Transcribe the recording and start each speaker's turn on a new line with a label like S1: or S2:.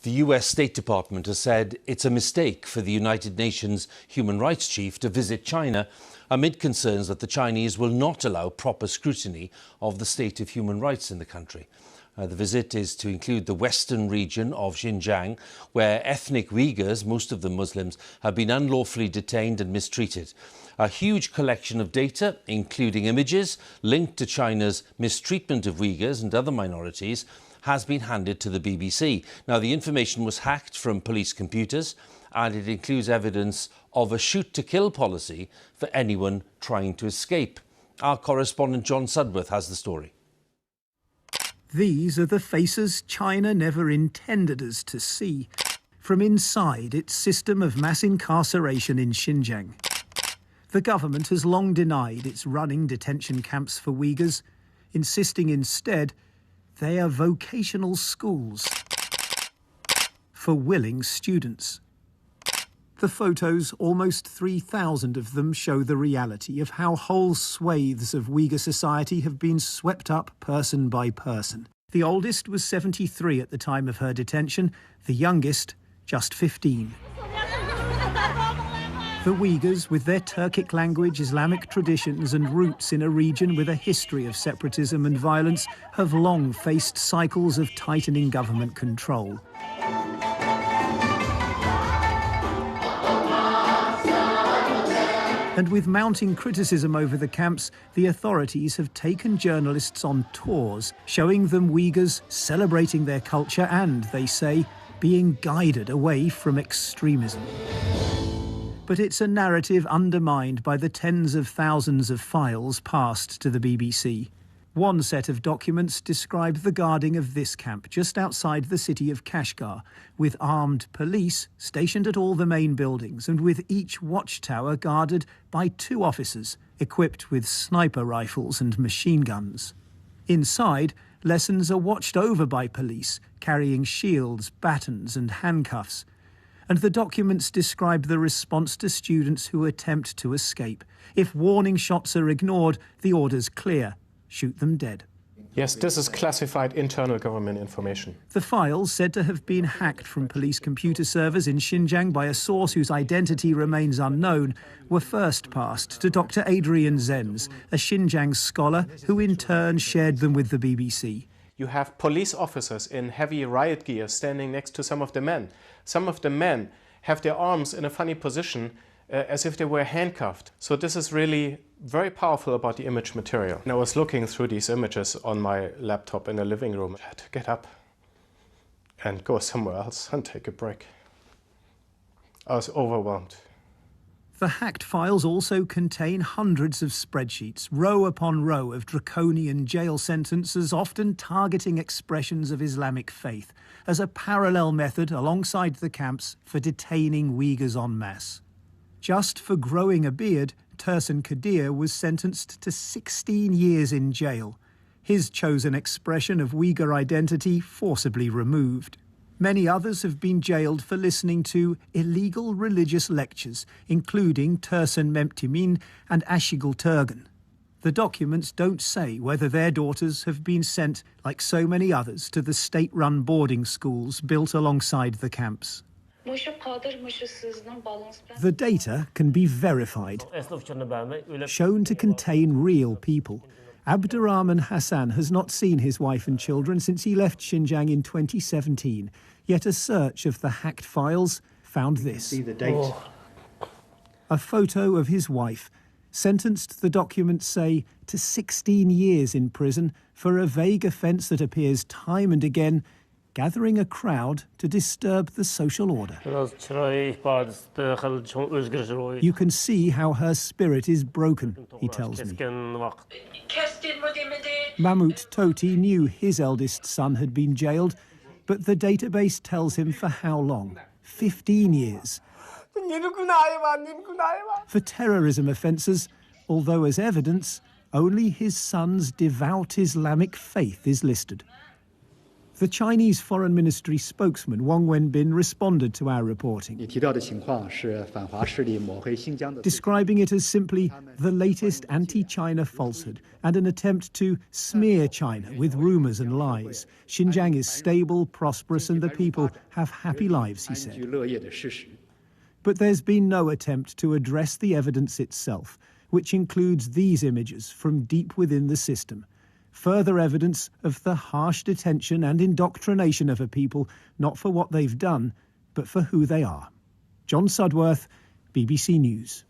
S1: The US State Department has said it's a mistake for the United Nations human rights chief to visit China amid concerns that the Chinese will not allow proper scrutiny of the state of human rights in the country. The visit is to include the western region of Xinjiang, where ethnic Uyghurs, most of them Muslims, have been unlawfully detained and mistreated. A huge collection of data, including images linked to China's mistreatment of Uyghurs and other minorities, has been handed to the BBC. Now, the information was hacked from police computers, and it includes evidence of a shoot-to-kill policy for anyone trying to escape. Our correspondent John Sudworth has the story.
S2: These are the faces China never intended us to see, from inside its system of mass incarceration in Xinjiang. The government has long denied it's running detention camps for Uyghurs, insisting instead they are vocational schools for willing students. The photos, almost 3,000 of them, show the reality of how whole swathes of Uyghur society have been swept up person by person. The oldest was 73 at the time of her detention, the youngest just 15. The Uyghurs, with their Turkic language, Islamic traditions and roots in a region with a history of separatism and violence, have long faced cycles of tightening government control. And with mounting criticism over the camps, the authorities have taken journalists on tours, showing them Uyghurs celebrating their culture and, they say, being guided away from extremism. But it's a narrative undermined by the tens of thousands of files passed to the BBC. One set of documents describe the guarding of this camp just outside the city of Kashgar, with armed police stationed at all the main buildings and with each watchtower guarded by 2 officers equipped with sniper rifles and machine guns. Inside, lessons are watched over by police carrying shields, batons and handcuffs. And the documents describe the response to students who attempt to escape. If warning shots are ignored, the order's clear: shoot them dead.
S3: Yes, this is classified internal government information.
S2: The files, said to have been hacked from police computer servers in Xinjiang by a source whose identity remains unknown, were first passed to Dr. Adrian Zenz, a Xinjiang scholar who in turn shared them with the BBC.
S3: You have police officers in heavy riot gear standing next to some of the men. Some of the men have their arms in a funny position, as if they were handcuffed. So this is really very powerful about the image material. And I was looking through these images on my laptop in the living room. I had to get up and go somewhere else and take a break. I was overwhelmed.
S2: The hacked files also contain hundreds of spreadsheets, row upon row of draconian jail sentences, often targeting expressions of Islamic faith, as a parallel method alongside the camps for detaining Uyghurs en masse. Just for growing a beard, Tursun Kadir was sentenced to 16 years in jail, his chosen expression of Uyghur identity forcibly removed. Many others have been jailed for listening to illegal religious lectures, including Tursun Memtimin and Ashigul Turgan. The documents don't say whether their daughters have been sent, like so many others, to the state-run boarding schools built alongside the camps. The data can be verified, shown to contain real people. Abdurrahman Hassan has not seen his wife and children since he left Xinjiang in 2017, yet a search of the hacked files found this.
S4: See the date.
S2: A photo of his wife, sentenced, the documents say, to 16 years in prison for a vague offence that appears time and again, gathering a crowd to disturb the social order. You can see how her spirit is broken, he tells me. Mahmoud Toti knew his eldest son had been jailed, but the database tells him for how long? 15 years. For terrorism offences, although as evidence, only his son's devout Islamic faith is listed. The Chinese Foreign Ministry spokesman Wang Wenbin responded to our reporting,
S4: 你提到的情况是反华势力抹黑新疆的，
S2: describing it as simply the latest anti-China falsehood and an attempt to smear China with rumours and lies. Xinjiang is stable, prosperous, and the people have happy lives, he
S4: 安居
S2: said.
S4: 乐业的事实。
S2: But there's been no attempt to address the evidence itself, which includes these images from deep within the system. Further evidence of the harsh detention and indoctrination of a people, not for what they've done, but for who they are. John Sudworth, BBC News.